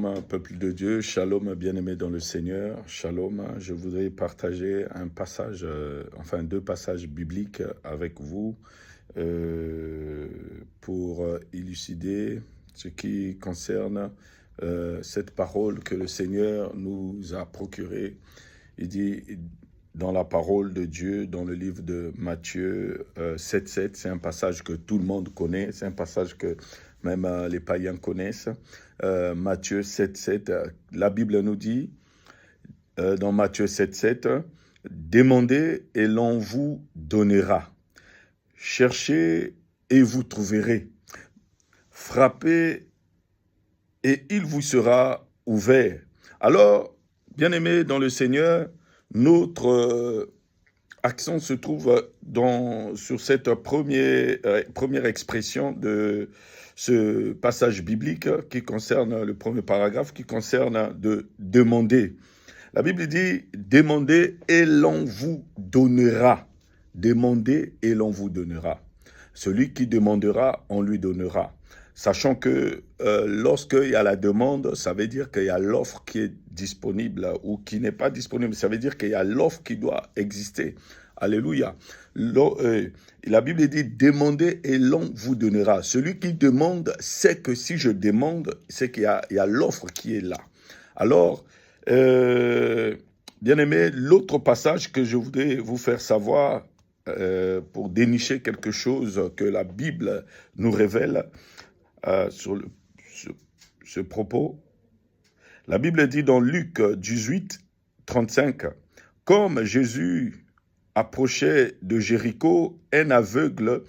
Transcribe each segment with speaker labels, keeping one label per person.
Speaker 1: Peuple de Dieu, shalom bien-aimé dans le Seigneur, shalom. Je voudrais partager un passage, deux passages bibliques avec vous pour élucider ce qui concerne cette parole que le Seigneur nous a procurée. Il dit dans la parole de Dieu, dans le livre de Matthieu 7,7, c'est un passage que tout le monde connaît, c'est un passage que même les païens connaissent. Matthieu 7,7, la Bible nous dit, dans Matthieu 7,7, « Demandez et l'on vous donnera. Cherchez et vous trouverez. Frappez et il vous sera ouvert. » Alors, bien-aimés dans le Seigneur, notre accent se trouve sur cette première expression de ce passage biblique qui concerne le premier paragraphe, qui concerne de demander. La Bible dit « Demandez et l'on vous donnera. » Demandez et l'on vous donnera. Celui qui demandera, on lui donnera. Sachant que lorsqu'il y a la demande, ça veut dire qu'il y a l'offre qui est disponible ou qui n'est pas disponible. Ça veut dire qu'il y a l'offre qui doit exister. Alléluia. La Bible dit « Demandez et l'on vous donnera ». Celui qui demande sait que si je demande, c'est qu'il y a l'offre qui est là. Alors, bien-aimés, l'autre passage que je voudrais vous faire savoir pour dénicher quelque chose que la Bible nous révèle sur ce propos. La Bible dit dans Luc 18, 35, « Comme Jésus approchait de Jéricho, un aveugle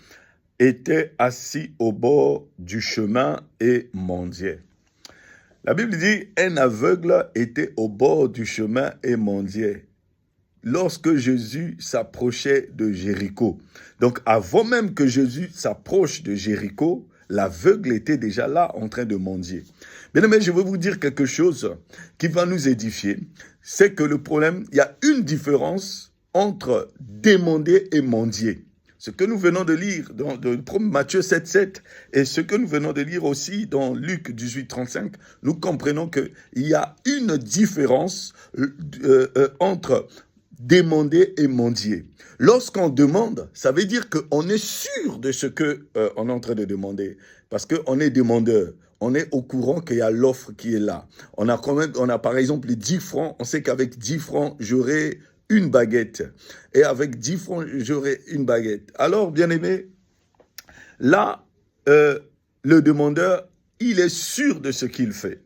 Speaker 1: était assis au bord du chemin et mendiait. » La Bible dit « Un aveugle était au bord du chemin et mendiait. » Lorsque Jésus s'approchait de Jéricho. Donc avant même que Jésus s'approche de Jéricho, l'aveugle était déjà là en train de mendier. Bien aimé, je veux vous dire quelque chose qui va nous édifier. C'est que le problème, il y a une différence entre demander et mendier. Ce que nous venons de lire dans Matthieu 7,7 et ce que nous venons de lire aussi dans Luc 18,35, nous comprenons qu'il y a une différence entre demander et mendier. Lorsqu'on demande, ça veut dire qu'on est sûr de ce qu'on est en train de demander. Parce qu'on est demandeur. On est au courant qu'il y a l'offre qui est là. On a par exemple les 10 francs. On sait qu'avec 10 francs, j'aurai une baguette. Et avec 10 francs, j'aurai une baguette. Alors, bien aimé, là, le demandeur, il est sûr de ce qu'il fait.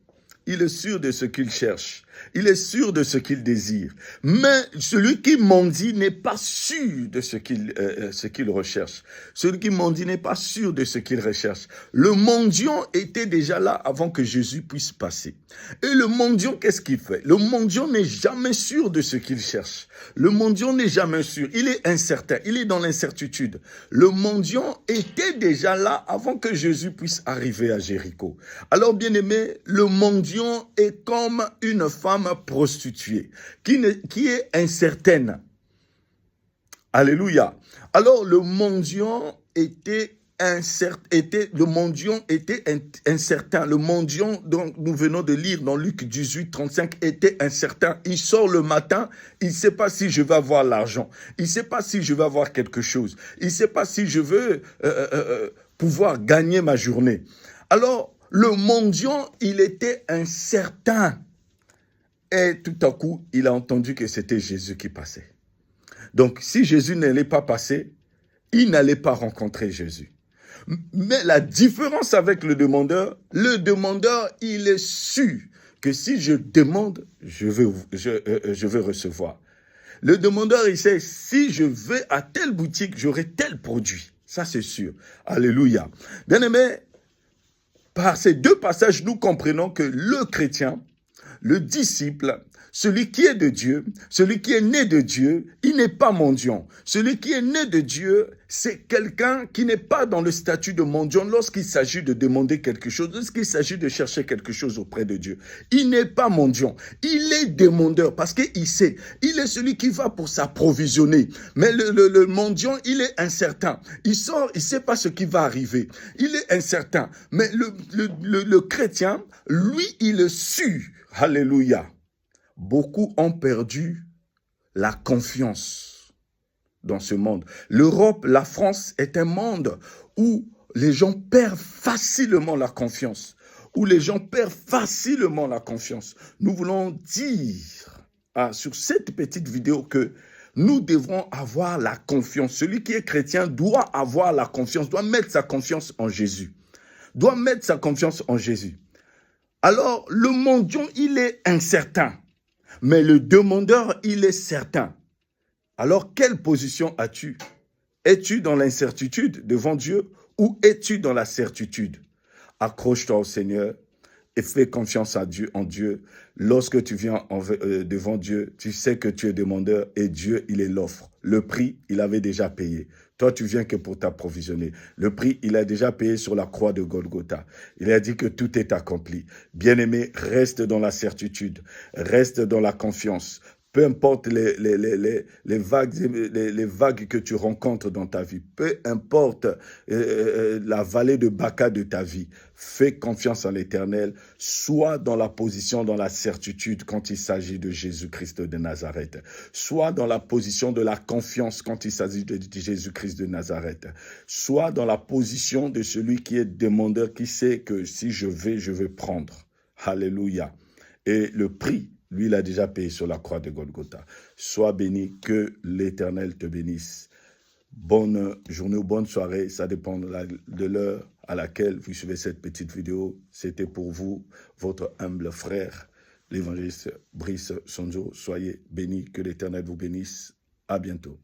Speaker 1: Il est sûr de ce qu'il cherche. Il est sûr de ce qu'il désire. Mais celui qui mendie n'est pas sûr de ce qu'il recherche. Celui qui mendie n'est pas sûr de ce qu'il recherche. Le mendiant était déjà là avant que Jésus puisse passer. Et le mendiant, qu'est-ce qu'il fait? Le mendiant n'est jamais sûr de ce qu'il cherche. Le mendiant n'est jamais sûr. Il est incertain. Il est dans l'incertitude. Le mendiant était déjà là avant que Jésus puisse arriver à Jéricho. Alors, bien aimé, le mendiant est comme une femme prostituée qui est incertaine. Alléluia. Alors, le mendiant était incertain. Le mendiant était incertain. Le mendiant dont nous venons de lire dans Luc 18, 35 était incertain. Il sort le matin, il ne sait pas si je vais avoir l'argent. Il ne sait pas si je vais avoir quelque chose. Il ne sait pas si je veux pouvoir gagner ma journée. Alors, le mendiant, il était incertain. Et tout à coup, il a entendu que c'était Jésus qui passait. Donc, si Jésus n'allait pas passer, il n'allait pas rencontrer Jésus. Mais la différence avec le demandeur, il est sûr que si je demande, je vais recevoir. Le demandeur, il sait, si je vais à telle boutique, j'aurai tel produit. Ça, c'est sûr. Alléluia. Bien aimé, par ces deux passages, nous comprenons que le chrétien le disciple, celui qui est de Dieu, celui qui est né de Dieu, il n'est pas mendiant. Celui qui est né de Dieu, c'est quelqu'un qui n'est pas dans le statut de mendiant lorsqu'il s'agit de demander quelque chose, lorsqu'il s'agit de chercher quelque chose auprès de Dieu. Il n'est pas mendiant, il est demandeur parce qu'il sait, il est celui qui va pour s'approvisionner. Mais le mendiant, il est incertain. Il sort, il ne sait pas ce qui va arriver. Il est incertain. Mais le chrétien, lui, il est sûr. Alléluia. Beaucoup ont perdu la confiance dans ce monde. L'Europe, la France est un monde où les gens perdent facilement la confiance. Où les gens perdent facilement la confiance. Nous voulons dire sur cette petite vidéo que nous devrons avoir la confiance. Celui qui est chrétien doit avoir la confiance, doit mettre sa confiance en Jésus. Doit mettre sa confiance en Jésus. Alors, le mendiant, il est incertain. Mais le demandeur, il est certain. Alors, quelle position as-tu? Es-tu dans l'incertitude devant Dieu ou es-tu dans la certitude? Accroche-toi au Seigneur et fais confiance à Dieu, en Dieu. Lorsque tu viens devant Dieu, tu sais que tu es demandeur et Dieu, il est l'offre. Le prix, il avait déjà payé. Toi, tu viens que pour t'approvisionner. Le prix, il a déjà payé sur la croix de Golgotha. Il a dit que tout est accompli. Bien-aimé, reste dans la certitude, reste dans la confiance. Peu importe les vagues que tu rencontres dans ta vie, peu importe la vallée de Baca de ta vie, fais confiance en l'Éternel, sois dans la position, dans la certitude quand il s'agit de Jésus-Christ de Nazareth. Sois dans la position de la confiance quand il s'agit de Jésus-Christ de Nazareth. Sois dans la position de celui qui est demandeur, qui sait que si je vais prendre. Alléluia. Et le prix, lui, il a déjà payé sur la croix de Golgotha. Sois béni, que l'Éternel te bénisse. Bonne journée ou bonne soirée, ça dépend de l'heure à laquelle vous suivez cette petite vidéo. C'était pour vous, votre humble frère, l'évangéliste Brice Sonjo. Soyez bénis, que l'Éternel vous bénisse. À bientôt.